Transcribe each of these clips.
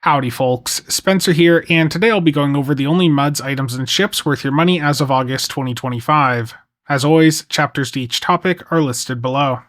Howdy folks, Spencer here, and today I'll be going over the only MUDs, items, and ships worth your money as of August 2025. As always, chapters to each topic are listed below.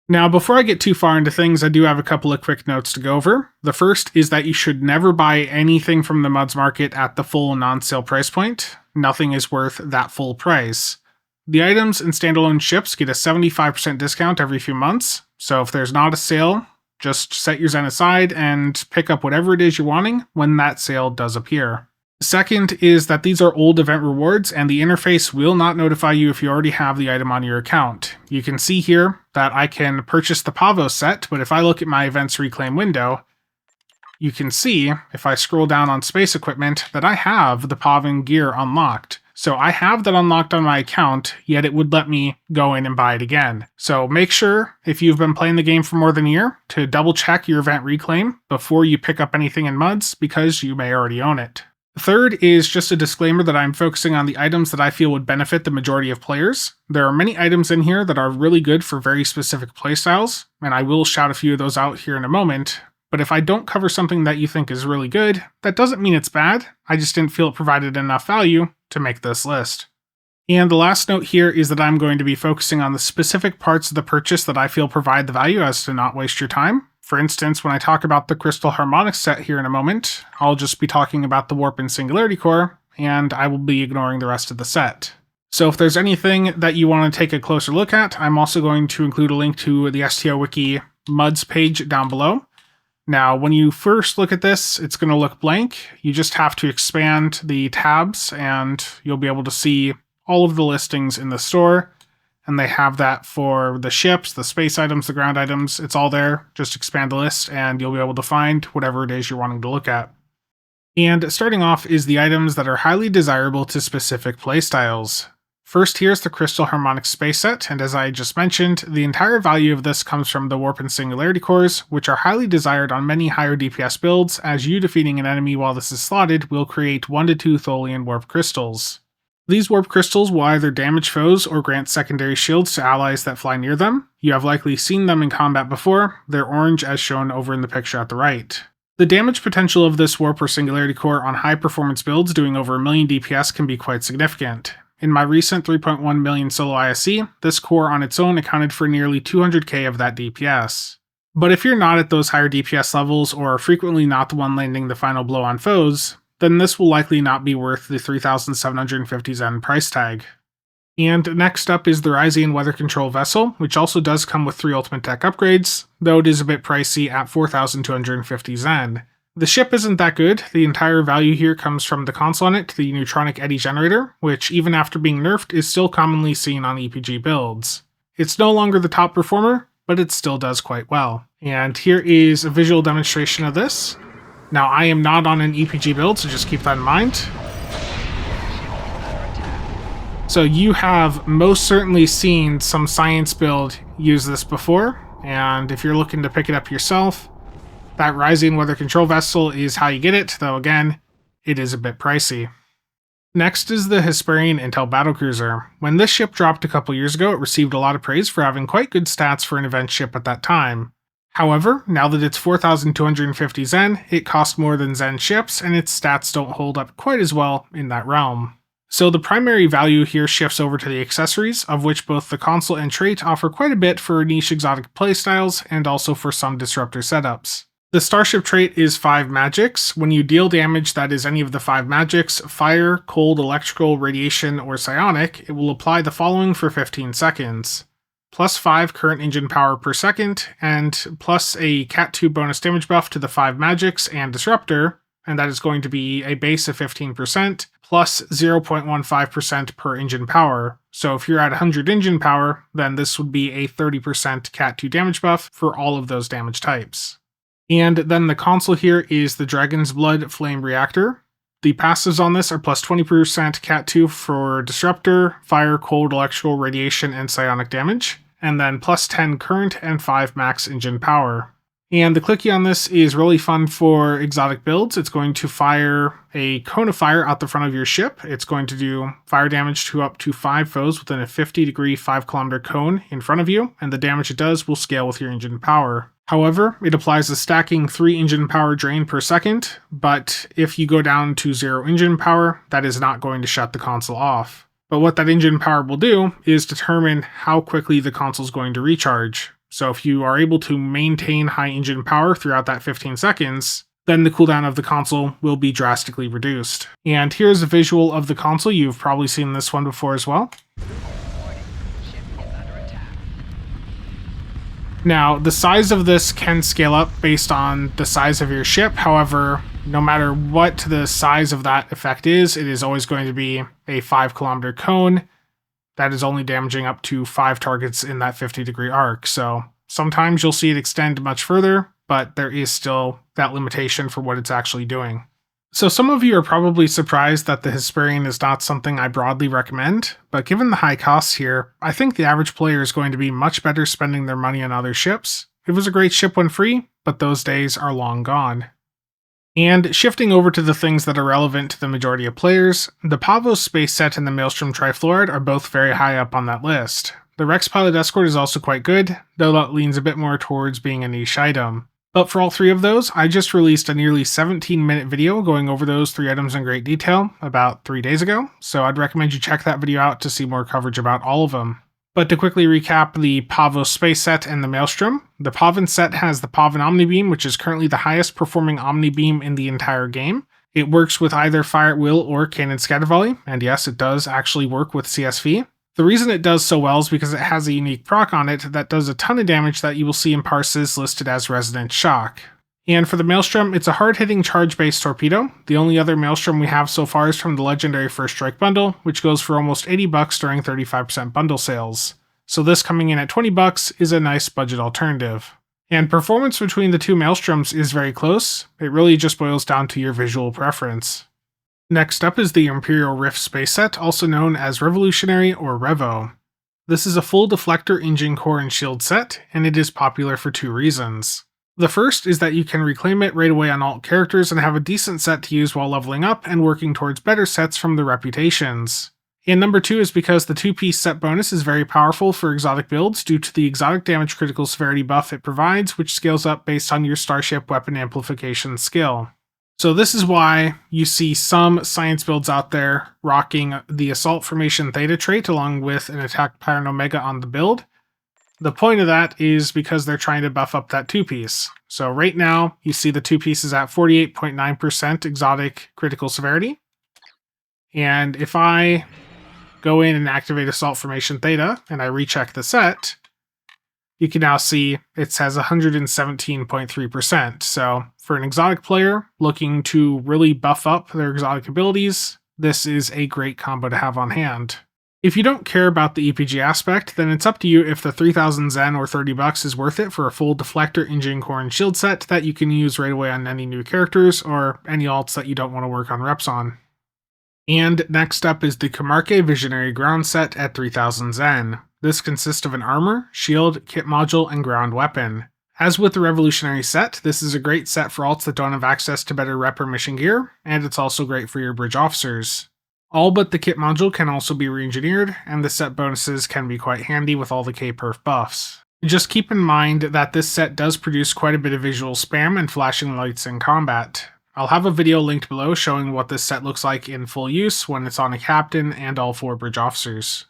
Now, before I get too far into things, I do have a couple of quick notes to go over. The first is that you should never buy anything from the MUDs market at the full non-sale price point. Nothing is worth that full price. The items and standalone ships get a 75% discount every few months, so if there's not a sale, just set your Zen aside and pick up whatever it is you're wanting when that sale does appear. Second is that these are old event rewards and the interface will not notify you if you already have the item on your account. You can see here that I can purchase the Pahvo set, but if I look at my events reclaim window, you can see, if I scroll down on space equipment, that I have the Pahvo gear unlocked. So I have that unlocked on my account, yet it would let me go in and buy it again. So make sure, if you've been playing the game for more than a year, to double check your event reclaim before you pick up anything in MUDs, because you may already own it. Third is just a disclaimer that I'm focusing on the items that I feel would benefit the majority of players. There are many items in here that are really good for very specific playstyles, and I will shout a few of those out here in a moment. But if I don't cover something that you think is really good, that doesn't mean it's bad. I just didn't feel it provided enough value to make this list. And the last note here is that I'm going to be focusing on the specific parts of the purchase that I feel provide the value as to not waste your time. For instance, when I talk about the Crystal Harmonics set here in a moment, I'll just be talking about the Warp and Singularity Core, and I will be ignoring the rest of the set. So if there's anything that you want to take a closer look at, I'm also going to include a link to the STO Wiki MUDs page down below. Now, when you first look at this, it's going to look blank. You just have to expand the tabs and you'll be able to see all of the listings in the store. And they have that for the ships, the space items, the ground items. It's all there. Just expand the list and you'll be able to find whatever it is you're wanting to look at. And starting off is the items that are highly desirable to specific playstyles. First, here's the Crystal Harmonics space set, and as I just mentioned, the entire value of this comes from the Warp and Singularity cores, which are highly desired on many higher DPS builds, as you defeating an enemy while this is slotted will create 1 to 2 Tholian Warp Crystals. These Warp Crystals will either damage foes or grant secondary shields to allies that fly near them. You have likely seen them in combat before. They're orange as shown over in the picture at the right. The damage potential of this Warp or Singularity core on high performance builds doing over 1 million DPS can be quite significant. In my recent 3.1 million solo ISC, this core on its own accounted for nearly 200k of that DPS. But if you're not at those higher DPS levels or are frequently not the one landing the final blow on foes, then this will likely not be worth the 3,750 Zen price tag. And next up is the Risian Weather Control Vessel, which also does come with 3 Ultimate Tech upgrades, though it is a bit pricey at 4,250 Zen. The ship isn't that good. The entire value here comes from the console on it, the Neutronic Eddy Generator, which even after being nerfed is still commonly seen on EPG builds. It's no longer the top performer, but it still does quite well. And here is a visual demonstration of this. Now I am not on an EPG build, so just keep that in mind. So you have most certainly seen some science build use this before, and if you're looking to pick it up yourself, that Risian Weather Control Vessel is how you get it, though again, it is a bit pricey. Next is the Hysperian Intel Battlecruiser. When this ship dropped a couple years ago, it received a lot of praise for having quite good stats for an event ship at that time. However, now that it's 4,250 Zen, it costs more than Zen ships, and its stats don't hold up quite as well in that realm. So the primary value here shifts over to the accessories, of which both the console and trait offer quite a bit for niche exotic playstyles, and also for some disruptor setups. The Starship trait is 5 magics. When you deal damage that is any of the 5 magics, fire, cold, electrical, radiation, or psionic, it will apply the following for 15 seconds. Plus 5 current engine power per second, and plus a Cat 2 bonus damage buff to the 5 magics and disruptor, and that is going to be a base of 15%, plus 0.15% per engine power. So if you're at 100 engine power, then this would be a 30% Cat 2 damage buff for all of those damage types. And then the console here is the Dragon's Blood Flame Reactor. The passives on this are plus 20% Cat 2 for Disruptor, Fire, Cold, Electrical, Radiation, and Psionic damage, and then plus 10 current and 5 max engine power. And the clicky on this is really fun for exotic builds. It's going to fire a cone of fire out the front of your ship. It's going to do fire damage to up to 5 foes within a 50-degree 5-kilometer cone in front of you, and the damage it does will scale with your engine power. However, it applies a stacking 3 engine power drain per second, but if you go down to 0 engine power, that is not going to shut the console off. But what that engine power will do is determine how quickly the console is going to recharge. So if you are able to maintain high engine power throughout that 15 seconds, then the cooldown of the console will be drastically reduced. And here's a visual of the console. You've probably seen this one before as well. Now, the size of this can scale up based on the size of your ship. However, no matter what the size of that effect is, it is always going to be a 5-kilometer cone that is only damaging up to 5 targets in that 50-degree arc. So sometimes you'll see it extend much further, but there is still that limitation for what it's actually doing. So some of you are probably surprised that the Hysperian is not something I broadly recommend, but given the high costs here, I think the average player is going to be much better spending their money on other ships. It was a great ship when free, but those days are long gone. And shifting over to the things that are relevant to the majority of players, the Pahvo space set and the Maelstrom trifluoride are both very high up on that list. The Rex Pilot Escort is also quite good, though that leans a bit more towards being a niche item. But for all 3 of those, I just released a nearly 17-minute video going over those 3 items in great detail about 3 days ago, so I'd recommend you check that video out to see more coverage about all of them. But to quickly recap the Pahvo space set and the Maelstrom, the Pahvin set has the Pahvin Omnibeam, which is currently the highest performing Omnibeam in the entire game. It works with either Fire at Will or Cannon Scatter Volley, and yes, it does actually work with CSV. The reason it does so well is because it has a unique proc on it that does a ton of damage that you will see in parses listed as Resonant Shock. And for the Maelstrom, it's a hard-hitting charge-based torpedo. The only other Maelstrom we have so far is from the legendary First Strike bundle, which goes for almost $80 during 35% bundle sales. So this coming in at $20 is a nice budget alternative. And performance between the 2 Maelstroms is very close. It really just boils down to your visual preference. Next up is the Imperial Rift space set, also known as Revolutionary or Revo. This is a full deflector engine core and shield set, and it is popular for 2 reasons. The first is that you can reclaim it right away on alt characters and have a decent set to use while leveling up and working towards better sets from the reputations. And number 2 is because the 2-piece set bonus is very powerful for exotic builds due to the exotic damage critical severity buff it provides, which scales up based on your starship weapon amplification skill. So this is why you see some science builds out there rocking the Assault Formation Theta trait along with an Attack Pattern Omega on the build. The point of that is because they're trying to buff up that 2-piece. So right now, you see the 2-piece is at 48.9% exotic critical severity. And if I go in and activate Assault Formation Theta, and I recheck the set, you can now see it says 117.3%. So for an exotic player looking to really buff up their exotic abilities, this is a great combo to have on hand. If you don't care about the EPG aspect, then it's up to you if the 3000 Zen or $30 is worth it for a full deflector, engine core, and shield set that you can use right away on any new characters or any alts that you don't want to work on reps on. And next up is the Kuumaarke Visionary Ground set at 3000 Zen. This consists of an armor, shield, kit module, and ground weapon. As with the Revolutionary set, this is a great set for alts that don't have access to better rep or mission gear, and it's also great for your bridge officers. All but the kit module can also be re-engineered, and the set bonuses can be quite handy with all the K-perf buffs. Just keep in mind that this set does produce quite a bit of visual spam and flashing lights in combat. I'll have a video linked below showing what this set looks like in full use when it's on a captain and all 4 bridge officers.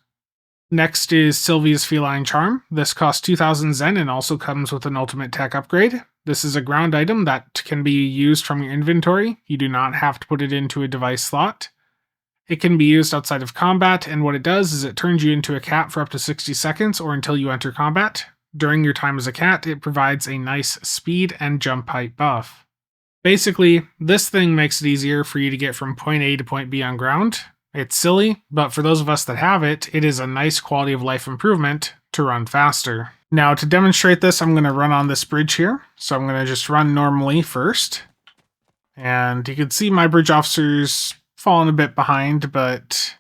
Next is Sylvia's Feline Charm. This costs 2000 Zen and also comes with an ultimate tech upgrade. This is a ground item that can be used from your inventory. You do not have to put it into a device slot. It can be used outside of combat, and what it does is it turns you into a cat for up to 60 seconds or until you enter combat. During your time as a cat, it provides a nice speed and jump height buff. Basically, this thing makes it easier for you to get from point A to point B on ground. It's silly, but for those of us that have it, it is a nice quality of life improvement to run faster. Now, to demonstrate this, I'm going to run on this bridge here. So I'm going to just run normally first. And you can see my bridge officer's fallen a bit behind, but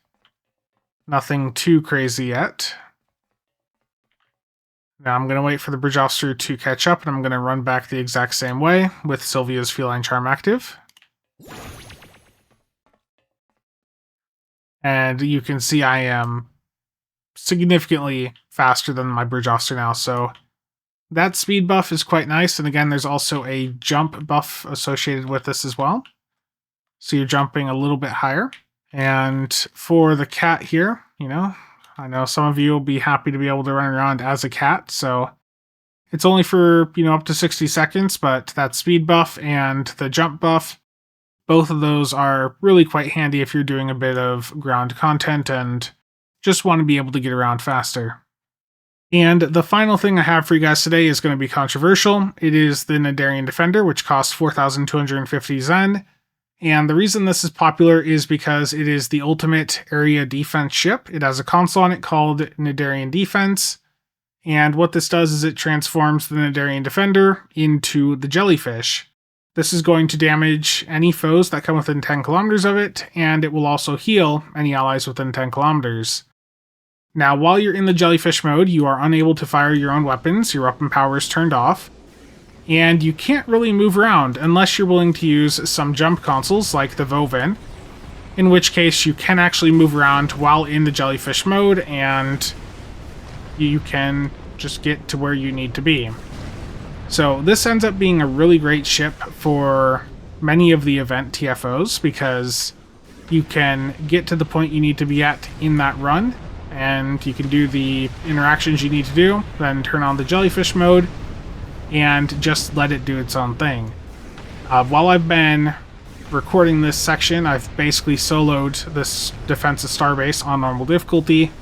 nothing too crazy yet. Now I'm going to wait for the bridge officer to catch up, and I'm going to run back the exact same way with Sylvia's Feline Charm active. And you can see I am significantly faster than my bridge officer now, so That speed buff is quite nice, and again, there's also a jump buff associated with this as well. So you're jumping a little bit higher. And for the cat here, I know some of you will be happy to be able to run around as a cat, so it's only for, up to 60 seconds, but that speed buff and the jump buff, both of those are really quite handy if you're doing a bit of ground content and just want to be able to get around faster. And the final thing I have for you guys today is going to be controversial. It is the Cnidarian Defender, which costs 4,250 Zen. And the reason this is popular is because it is the ultimate area defense ship. It has a console on it called Cnidarian Defense. And what this does is it transforms the Cnidarian Defender into the Jellyfish. This is going to damage any foes that come within 10 kilometers of it, and it will also heal any allies within 10 kilometers. Now, while you're in the Jellyfish mode, you are unable to fire your own weapons, your weapon power is turned off, and you can't really move around unless you're willing to use some jump consoles like the Vovin, in which case you can actually move around while in the Jellyfish mode, and you can just get to where you need to be. So this ends up being a really great ship for many of the event TFOs because you can get to the point you need to be at in that run, and you can do the interactions you need to do, then turn on the Jellyfish mode, and just let it do its own thing. While I've been recording this section, I've basically soloed this defensive starbase on normal difficulty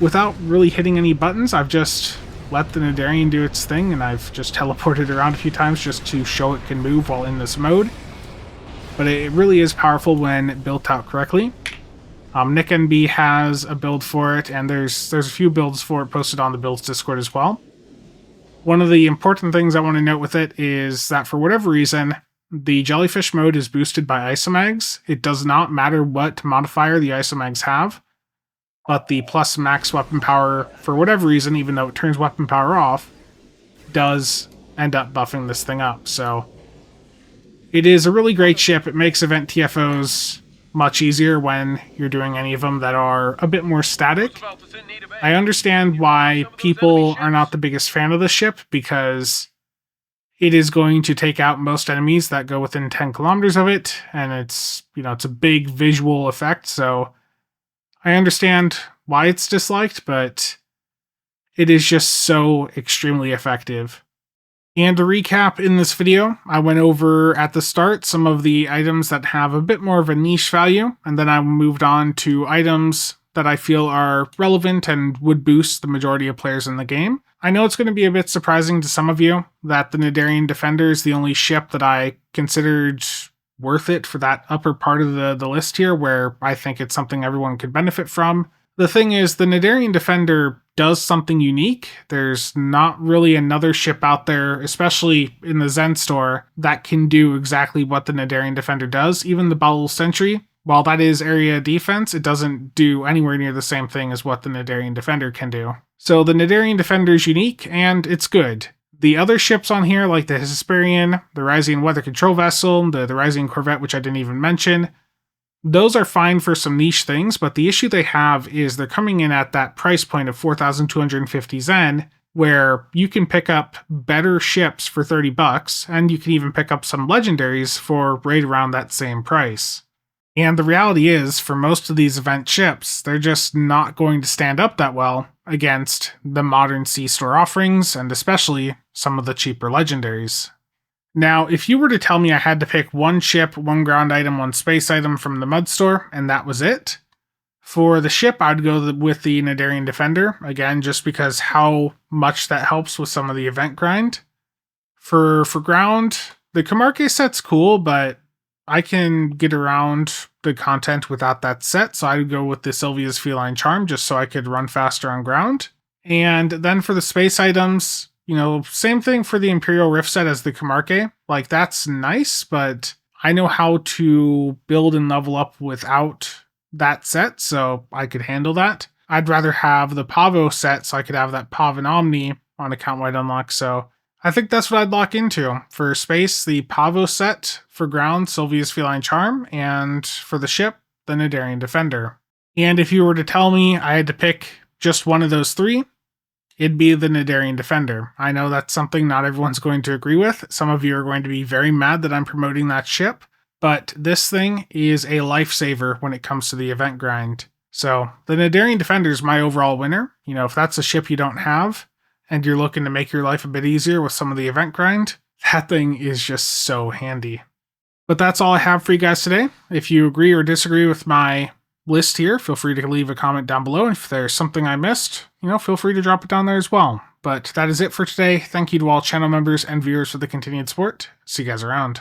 without really hitting any buttons. I've just let the Cnidarian do its thing, and I've just teleported around a few times just to show it can move while in this mode. But it really is powerful when built out correctly. Nick NB has a build for it, and there's a few builds for it posted on the builds Discord as well. One of the important things I want to note with it is that for whatever reason, the Jellyfish mode is boosted by isomags. It does not matter what modifier the isomags have, but the plus max weapon power, for whatever reason, even though it turns weapon power off, does end up buffing this thing up. So it is a really great ship. It makes event TFOs much easier when you're doing any of them that are a bit more static. I understand why people are not the biggest fan of the ship, because it is going to take out most enemies that go within 10 kilometers of it, and it's a big visual effect, so I understand why it's disliked, but it is just so extremely effective. And to recap in this video, I went over at the start some of the items that have a bit more of a niche value, and then I moved on to items that I feel are relevant and would boost the majority of players in the game. I know it's going to be a bit surprising to some of you that the Cnidarian Defender is the only ship that I considered worth it for that upper part of the list here, where I think it's something everyone could benefit from. The thing is, the Cnidarian Defender does something unique. There's not really another ship out there, especially in the Zen store, that can do exactly what the Cnidarian Defender does. Even the Bowel Sentry, while that is area defense, it doesn't do anywhere near the same thing as what the Cnidarian Defender can do. So the Cnidarian Defender is unique, and it's good. The other ships on here, like the Hysperian, the Risian Weather Control Vessel, the Risian Corvette, which I didn't even mention, those are fine for some niche things, but the issue they have is they're coming in at that price point of 4,250 Zen, where you can pick up better ships for 30 bucks, and you can even pick up some legendaries for right around that same price. And the reality is, for most of these event ships, they're just not going to stand up that well against the modern C-Store offerings, and especially some of the cheaper legendaries. Now, if you were to tell me I had to pick one ship, one ground item, one space item from the Mud Store, and that was it, for the ship, I'd go with the Cnidarian Defender, again, just because how much that helps with some of the event grind. For ground, the Kuumaarke set's cool, but I can get around the content without that set, so I would go with the Sylvia's Feline Charm, just so I could run faster on ground. And then for the space items, same thing for the Imperial Rift set as the Kuumaarke. Like, that's nice, but I know how to build and level up without that set, so I could handle that. I'd rather have the Pahvo set, so I could have that Pahvo and Omni on account-wide unlock, so I think that's what I'd lock into. For space, the Pahvo set. For ground, Sylvia's Feline Charm. And for the ship, the Cnidarian Defender. And if you were to tell me I had to pick just one of those three, it'd be the Cnidarian Defender. I know that's something not everyone's going to agree with. Some of you are going to be very mad that I'm promoting that ship, but this thing is a lifesaver when it comes to the event grind. So the Cnidarian Defender is my overall winner. You know, if that's a ship you don't have and you're looking to make your life a bit easier with some of the event grind, that thing is just so handy. But that's all I have for you guys today. If you agree or disagree with my list here, feel free to leave a comment down below. And if there's something I missed, feel free to drop it down there as well. But that is it for today. Thank you to all channel members and viewers for the continued support. See you guys around.